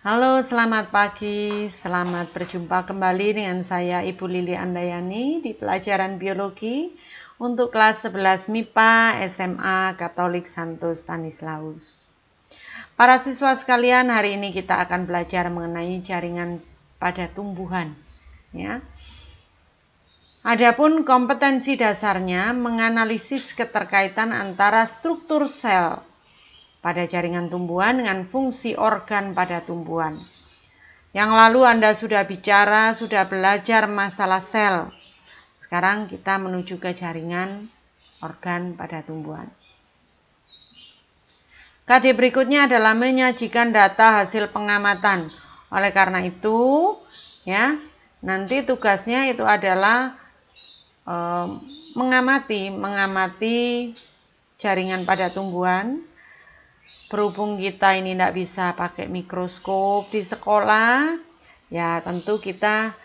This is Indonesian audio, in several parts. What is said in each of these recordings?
Halo, selamat pagi. Selamat berjumpa kembali dengan saya Ibu Lili Andayani di pelajaran biologi untuk kelas 11 MIPA SMA Katolik Santo Stanislaus. Para siswa sekalian, hari ini kita akan belajar mengenai jaringan pada tumbuhan, ya. Adapun kompetensi dasarnya menganalisis keterkaitan antara struktur sel pada jaringan tumbuhan dengan fungsi organ pada tumbuhan. Yang lalu Anda sudah bicara, sudah belajar masalah sel. Sekarang kita menuju ke jaringan organ pada tumbuhan. KD berikutnya adalah menyajikan data hasil pengamatan. Oleh karena itu, ya, nanti tugasnya itu adalah mengamati jaringan pada tumbuhan. Berhubung kita ini tidak bisa pakai mikroskop di sekolah, ya tentu kita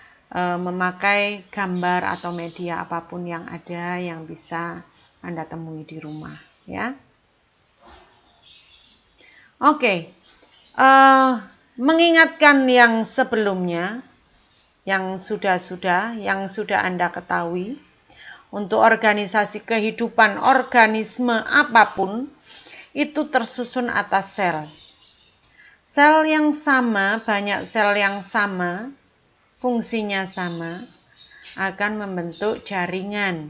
memakai gambar atau media apapun yang ada yang bisa Anda temui di rumah, ya. Oke, mengingatkan yang sebelumnya, yang sudah Anda ketahui, untuk organisasi kehidupan organisme apapun itu tersusun atas sel. Sel yang sama, banyak sel yang sama, fungsinya sama, akan membentuk jaringan.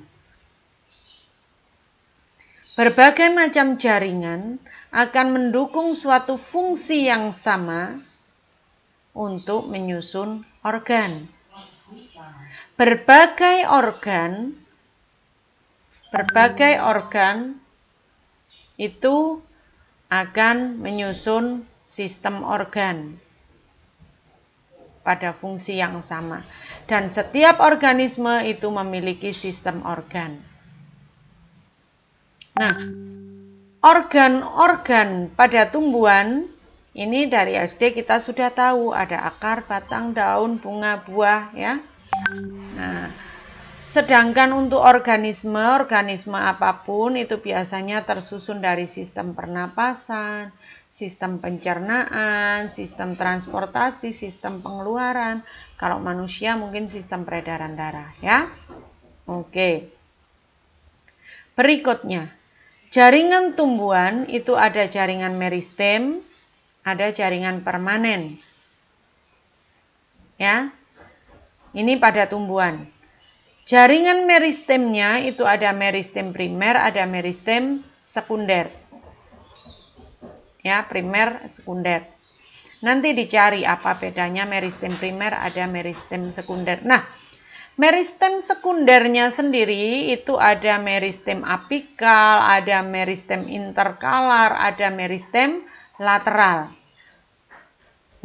Berbagai macam jaringan akan mendukung suatu fungsi yang sama untuk menyusun organ. Berbagai organ itu akan menyusun sistem organ pada fungsi yang sama. Dan setiap organisme itu memiliki sistem organ. Nah, organ-organ pada tumbuhan ini dari SD kita sudah tahu ada akar, batang, daun, bunga, buah, ya. Nah, sedangkan untuk organisme apapun itu biasanya tersusun dari sistem pernapasan, sistem pencernaan, sistem transportasi, sistem pengeluaran. Kalau manusia mungkin sistem peredaran darah, ya. Oke. Berikutnya, jaringan tumbuhan itu ada jaringan meristem, ada jaringan permanen. Ya. Ini pada tumbuhan. Jaringan meristemnya itu ada meristem primer, ada meristem sekunder. Ya, primer, sekunder. Nanti dicari apa bedanya meristem primer, ada meristem sekunder. Nah, meristem sekundernya sendiri itu ada meristem apikal, ada meristem interkalar, ada meristem lateral.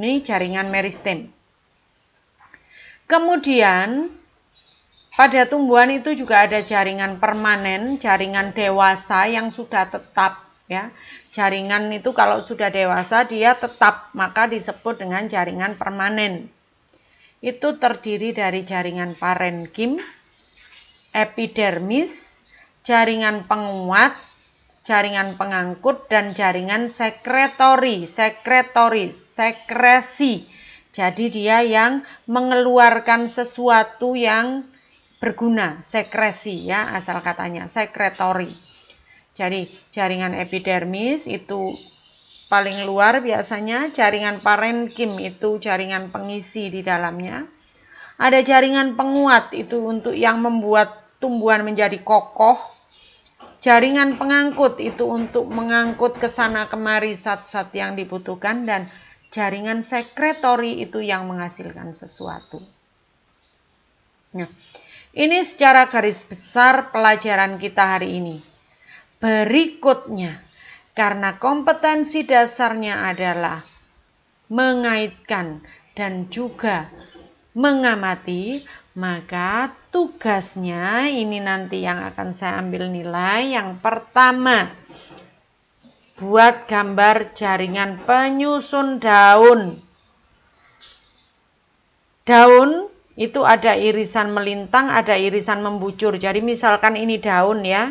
Ini jaringan meristem. Kemudian pada tumbuhan itu juga ada jaringan permanen, jaringan dewasa yang sudah tetap, ya. Jaringan itu kalau sudah dewasa dia tetap, maka disebut dengan jaringan permanen. Itu terdiri dari jaringan parenkim, epidermis, jaringan penguat, jaringan pengangkut, dan jaringan sekresi. Jadi dia yang mengeluarkan sesuatu yang berguna, sekresi, ya, asal katanya sekretory. Jadi jaringan epidermis itu paling luar biasanya, jaringan parenkim itu jaringan pengisi di dalamnya. Ada jaringan penguat itu untuk yang membuat tumbuhan menjadi kokoh. Jaringan pengangkut itu untuk mengangkut ke sana kemari zat-zat yang dibutuhkan, dan jaringan sekretory itu yang menghasilkan sesuatu. Nah, ini secara garis besar pelajaran kita hari ini. Berikutnya, karena kompetensi dasarnya adalah mengaitkan dan juga mengamati, maka tugasnya ini nanti yang akan saya ambil nilai. Yang pertama, buat gambar jaringan penyusun daun. Daun itu ada irisan melintang, ada irisan membujur. Jadi misalkan ini daun, ya.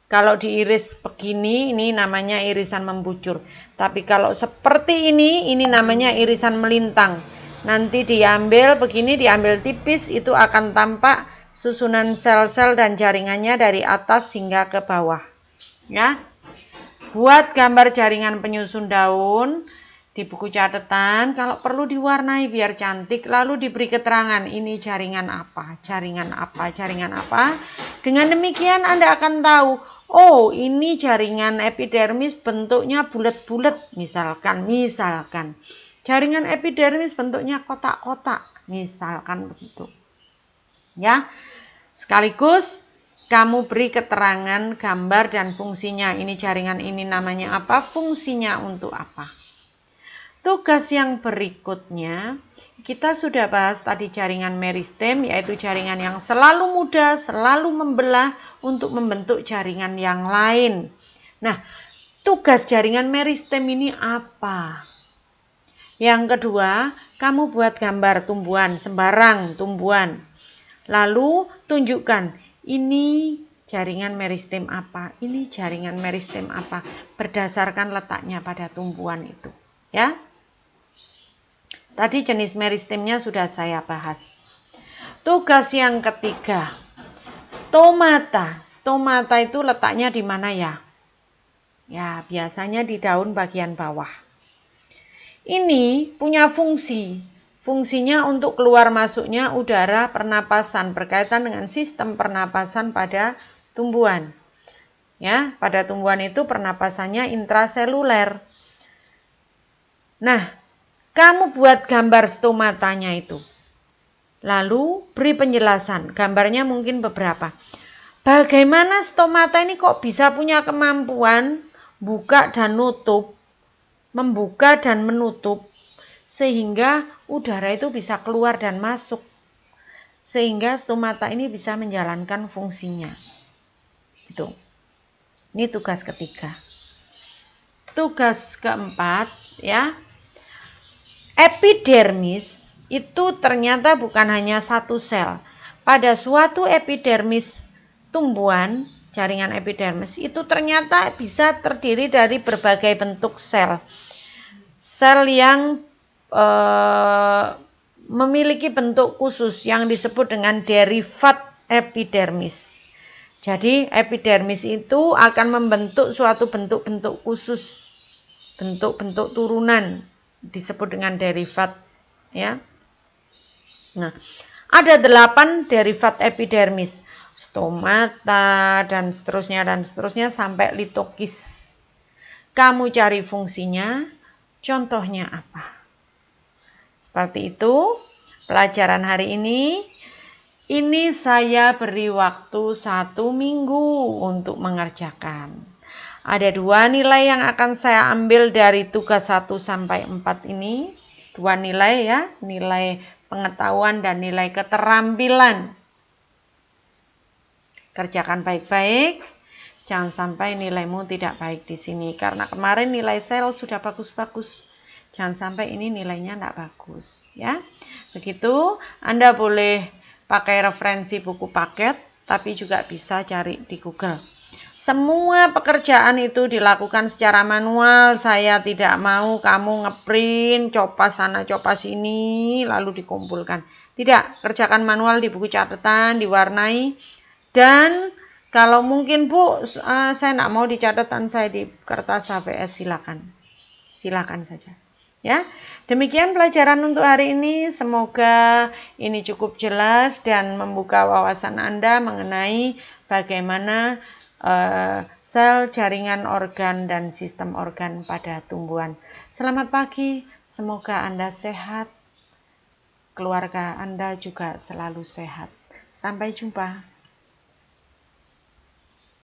Kalau diiris begini, ini namanya irisan membujur. Tapi kalau seperti ini namanya irisan melintang. Nanti diambil begini, diambil tipis, itu akan tampak susunan sel-sel dan jaringannya dari atas hingga ke bawah. Ya, buat gambar jaringan penyusun daun di buku catatan, kalau perlu diwarnai biar cantik, lalu diberi keterangan ini jaringan apa, jaringan apa, jaringan apa. Dengan demikian Anda akan tahu, oh ini jaringan epidermis bentuknya bulat-bulat, misalkan. Jaringan epidermis bentuknya kotak-kotak, misalkan begitu. Ya, sekaligus kamu beri keterangan gambar dan fungsinya. Ini jaringan ini namanya apa, fungsinya untuk apa. Tugas yang berikutnya, kita sudah bahas tadi jaringan meristem, yaitu jaringan yang selalu mudah, selalu membelah untuk membentuk jaringan yang lain. Nah, tugas jaringan meristem ini apa? Yang kedua, kamu buat gambar tumbuhan, sembarang tumbuhan. Lalu tunjukkan, ini jaringan meristem apa, ini jaringan meristem apa, berdasarkan letaknya pada tumbuhan itu. Ya. Tadi jenis meristemnya sudah saya bahas. Tugas yang ketiga, stomata. Stomata itu letaknya di mana ya? Ya, biasanya di daun bagian bawah. Ini punya fungsi. Fungsinya untuk keluar masuknya udara pernapasan berkaitan dengan sistem pernapasan pada tumbuhan. Ya, pada tumbuhan itu pernapasannya intraseluler. Nah, kamu buat gambar stomatanya itu. Lalu beri penjelasan. Gambarnya mungkin beberapa. Bagaimana stomata ini kok bisa punya kemampuan buka dan nutup, membuka dan menutup, sehingga udara itu bisa keluar dan masuk. Sehingga stomata ini bisa menjalankan fungsinya. Itu. Ini tugas ketiga. Tugas keempat, ya. Epidermis itu ternyata bukan hanya satu sel. Pada suatu epidermis tumbuhan, jaringan epidermis itu ternyata bisa terdiri dari berbagai bentuk sel. Sel yang memiliki bentuk khusus yang disebut dengan derivat epidermis. Jadi epidermis itu akan membentuk suatu bentuk-bentuk khusus, bentuk-bentuk turunan, disebut dengan derivat, ya. Nah, ada 8 derivat epidermis, stomata dan seterusnya sampai litokis. Kamu cari fungsinya, contohnya apa? Seperti itu pelajaran hari ini. Ini saya beri waktu 1 minggu untuk mengerjakan. Ada 2 nilai yang akan saya ambil dari tugas 1 sampai 4 ini. 2 nilai ya, nilai pengetahuan dan nilai keterampilan. Kerjakan baik-baik, jangan sampai nilaimu tidak baik di sini. Karena kemarin nilai sel sudah bagus-bagus. Jangan sampai ini nilainya tidak bagus. Ya, begitu. Anda boleh pakai referensi buku paket, tapi juga bisa cari di Google. Semua pekerjaan itu dilakukan secara manual. Saya tidak mau kamu ngeprint, copas sana, copas sini, lalu dikumpulkan. Tidak, kerjakan manual di buku catatan, diwarnai. Dan kalau mungkin Bu, saya tidak mau di catatan saya di kertas HVS, silakan. Silakan saja. Ya, demikian pelajaran untuk hari ini. Semoga ini cukup jelas dan membuka wawasan Anda mengenai bagaimana sel, jaringan organ, dan sistem organ pada tumbuhan. Selamat pagi, semoga Anda sehat, keluarga Anda juga selalu sehat. Sampai jumpa.